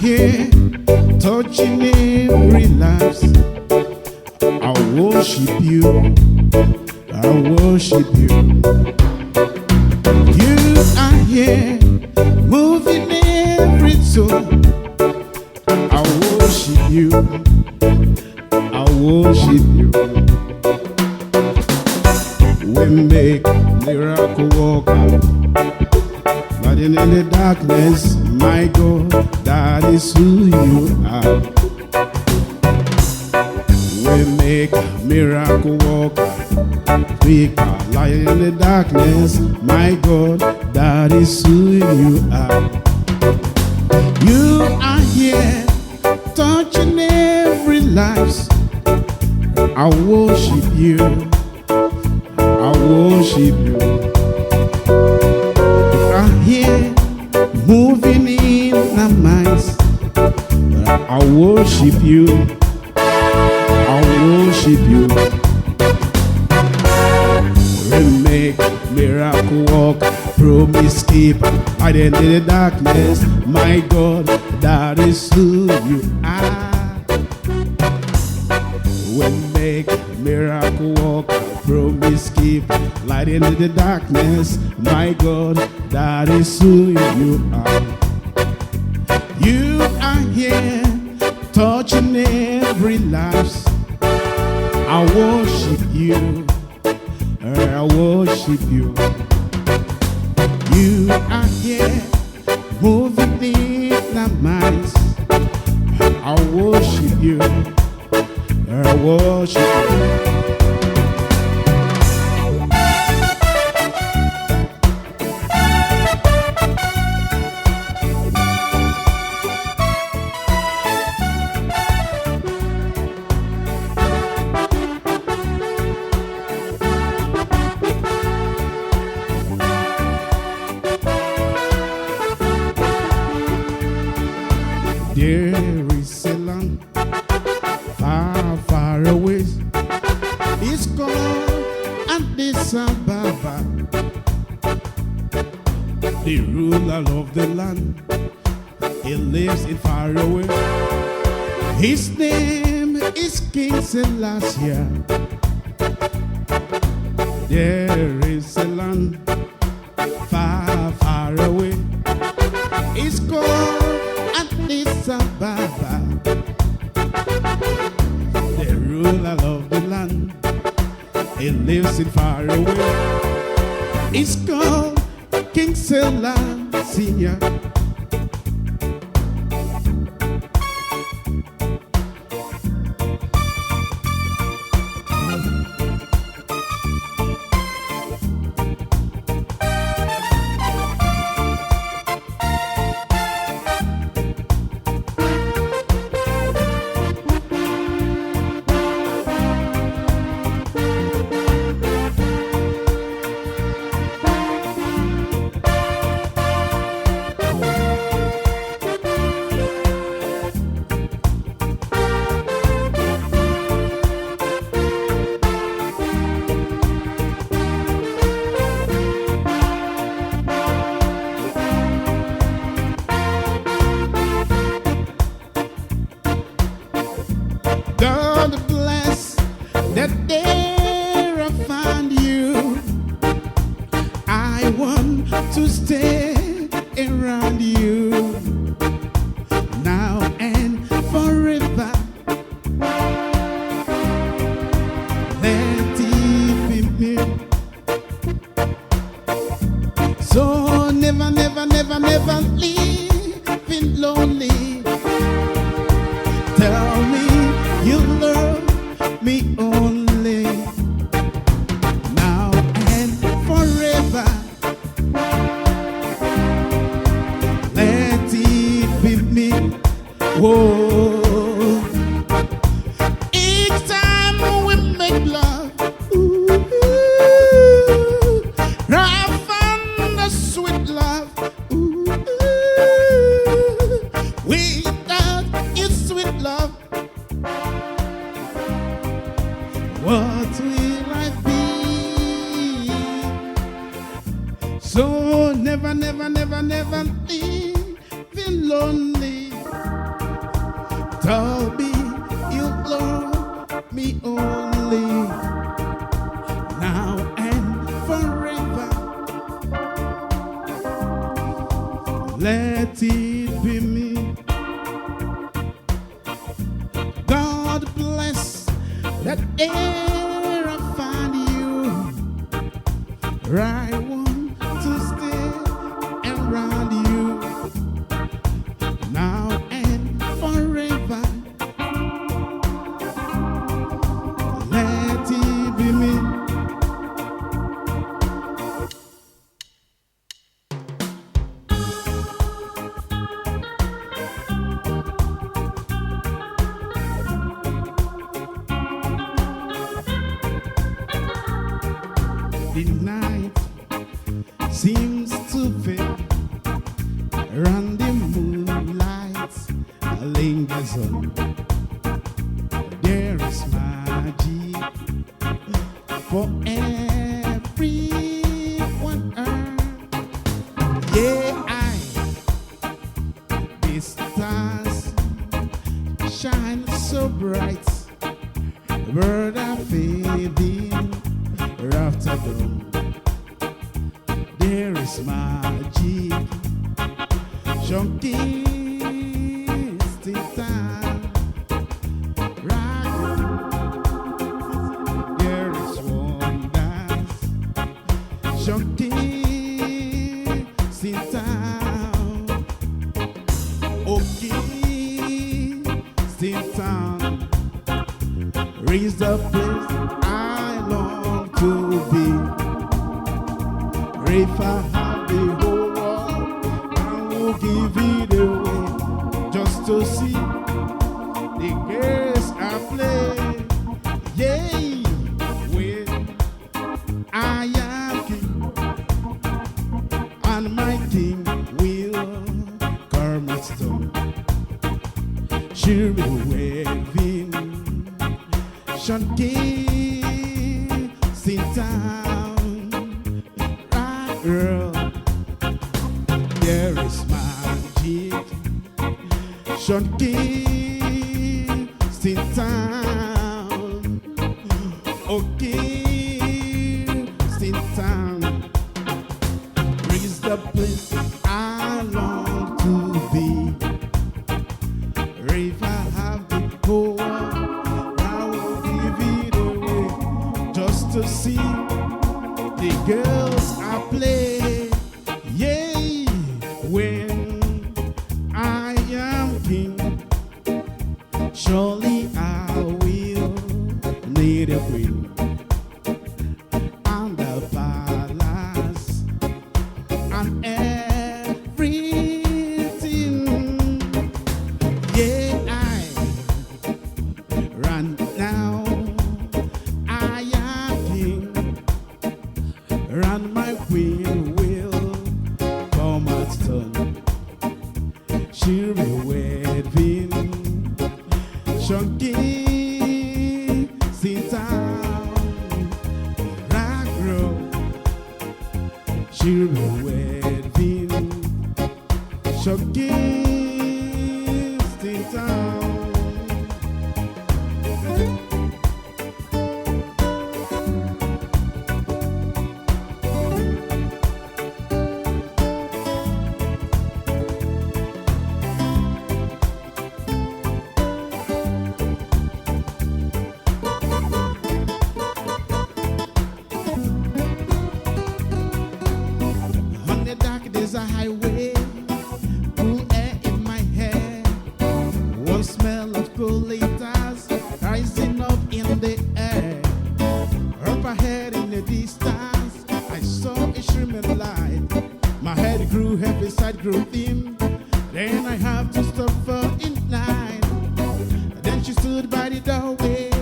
here touching every life. I worship you, I worship you. You are here moving every soul. I worship you, I worship you. We make miracle worker, lighting in the darkness. My God, that is who you are. We make miracle worker, speaker, light in the darkness. My God, that is who you are. You are here touching every life. I worship you, I worship you. You are here moving in our minds. I worship you, I worship you. We make miracle walk, promise keeper, light in the darkness. My God, that is who you are. We make miracle walk, promise keeper, light in the darkness. My God, that is who you are. You are here touching every life. I worship you, I worship you. You are here moving in our minds. I worship you, I worship you. There is a land far, far away. It's called Addis Ababa. The ruler of the land, he lives in far away. His name is King Selassie. There is a land far, far away. It's called Addis Ababa. The ruler of the land, he lives in far away. It's called King Selassie. God bless the day I found you. I want to stay around you now and forever. Let it be me. So never, never, never, never leave lonely. Tell me you love me only now and forever. Let it be me. Whoa. Each time we make love, ooh, I found a sweet love. Ooh, without your sweet love, what will I be? So never, never, never, never leave lonely. told me you love me only, now and forever. Let it be me. God bless that air I find you. I want to stay around you now and forever. Let it be me. The night seems to fade, and the moonlight lingers on. There is magic for everyone. Yeah, the stars shine so bright, birds are fading after dawn. There is magic, shocking still time. Right, there is wonders, shocking still time. Okay, still time. Raise the place I long to be. If I have the whole world, I will give it away just to see the girls I play. Yay, when I am king, and my king will come at stone. She'll be waving, shocking, sit down. Girl, there is magic, shocking, sit down. Okay, sit down. Raise the place I long to be. If I have the whole world, I will give it away just to see the girls I play. Yay, when I am king, surely I will need a queen. And the palace and everything. Yeah, I run now. I am king. Run, my queen will come at stone. She'll be waving, shocking, sit down, rock roll. She'll be waving, shocking, sit down. A highway, cool air in my hair, one smell of coolitas rising up in the air. Up ahead in the distance, I saw a shimmering light. My head grew heavy, side grew thin. Then I have to stop for in line. Then she stood by the doorway.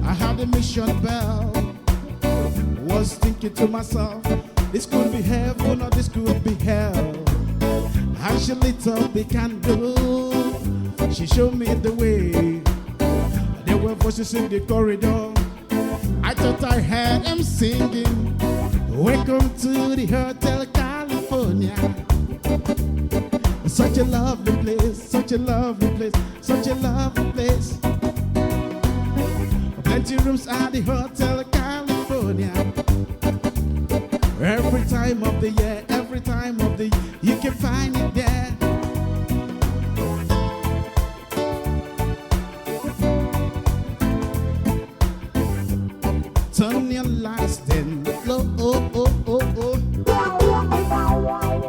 I had the mission bell. Was thinking to myself, this could be heaven or this could be hell. As she lit up the candle, she showed me the way. There were voices in the corridor. I thought I heard them singing, welcome to the Hotel California. Such a lovely place, such a lovely place, such a lovely place. Plenty rooms at the Hotel California. Every time of the year, every time of the year, you can find it there. Turn your lights then low,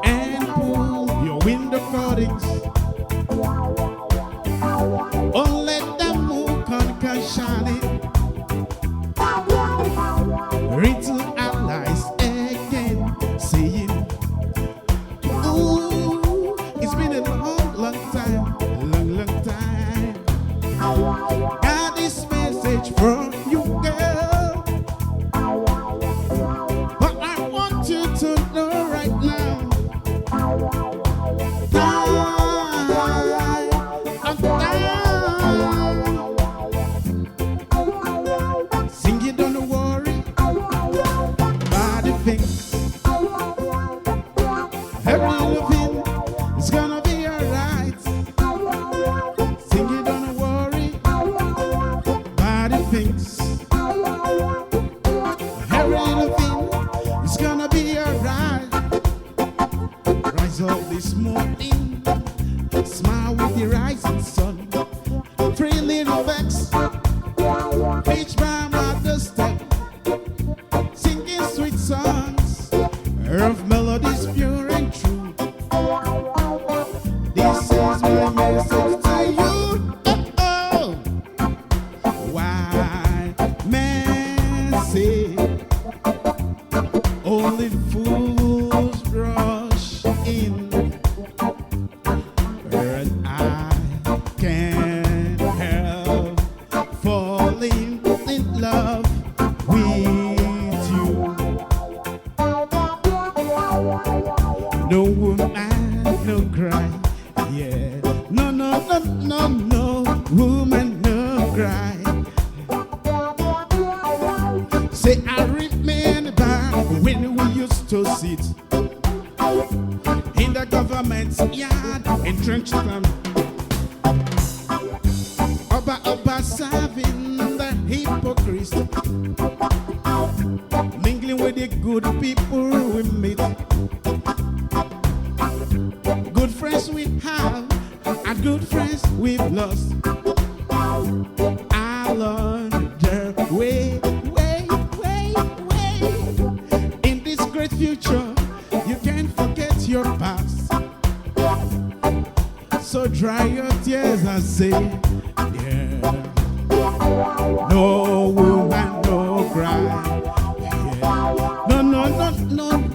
and pull your window curtains. Oh, let the moon come shining into our lives again, saying, ooh, it's been a long, long time, long time. Got this message from you, girl, but I want you to know right now, sing it, don't worry about the things. Every little thing is gonna be alright. Sing it, don't worry about the things. Every little thing is gonna be alright. Rise up this morning, smile with the rising sun. Three little becks, each by my step, singing sweet songs of melodies pure and true. This is my message to you. Oh, why men say only fools rush in, and I can't help falling in love with you. No woman, no cry, yeah. No, woman, no cry. Say I remember when we used to sit in the government's yard in Trenchtown, Oba serving the hypocrites, mingling with the good people we meet. Good friends we have, and good friends we've lost. I learned their way. In this great future, you can't forget your past. So dry your tears and say, yeah. No woman, no cry. Yeah.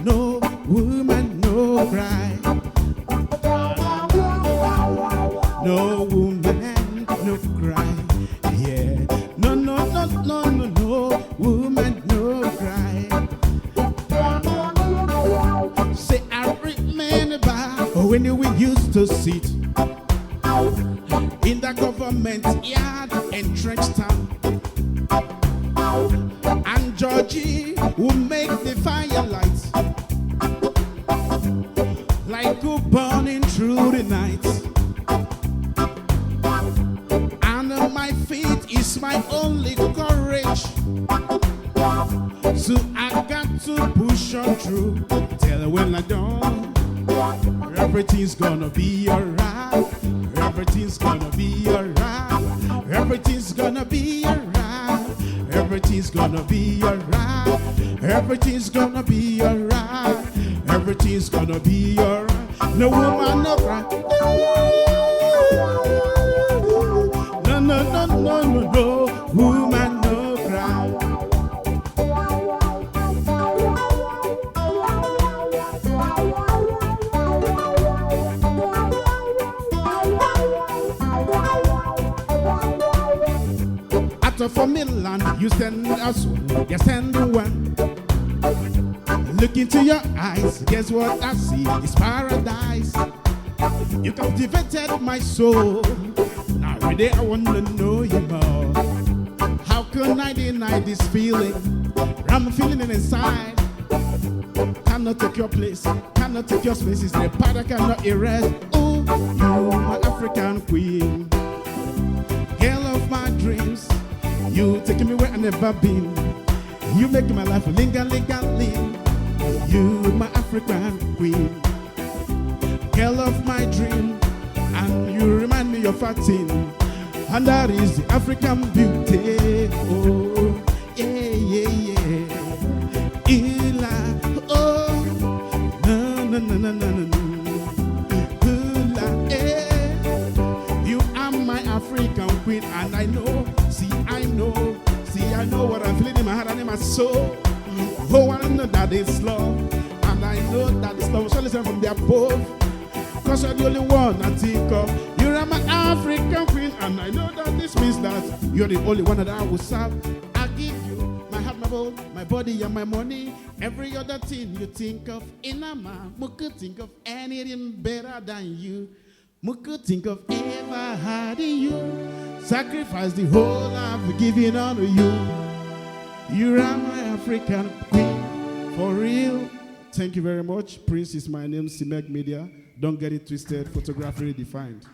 No, woman, no cry. No woman, no cry. Yeah. No, woman, no cry. Say I remember when we used to sit in the government yard in Trenchtown, and Georgie will make the firelights like a burning through the night. And my faith is my only courage, so I got to push on through. Tell her when I don't, everything's gonna be alright. Everything's gonna be alright. Everything's gonna be alright. Everything's gonna be alright. Everything's gonna be alright. Everything's gonna be alright. No woman, no cry. No, woman, no cry. After for Milan, you stand as one, you stand the one. Look into your eyes, guess what I see? It's paradise. You captivated my soul. Now really I want to know you more. How can I deny this feeling? I'm feeling it inside. Cannot take your place, cannot take your space. It's the part I cannot erase. Oh, You my African queen, girl of my dreams. You taking me where I never been. You make my life linger, linger, ling. You my African queen, girl of my dream, and you remind me of a thing, and that is the African beauty. Oh, yeah, yeah, yeah. Ila, oh, no, no, no, no, no, no. Ula, eh. You are my African queen, and I know, I know what I'm feeling in my heart and in my soul. Oh, I know that it's love, and I know that it's love shall listen from the above. Cause you're the only one I think of. You're my African queen, and I know that this means that you're the only one that I will serve. I give you my heart, my soul, my body, and my money. Every other thing you think of in a man, I could think of anything better than you. I could think of ever having you. Sacrifice the whole life, giving honor you. You are my African queen, for real. Thank you very much. Prince is my name, Simec Media. Don't get it twisted, photography redefined.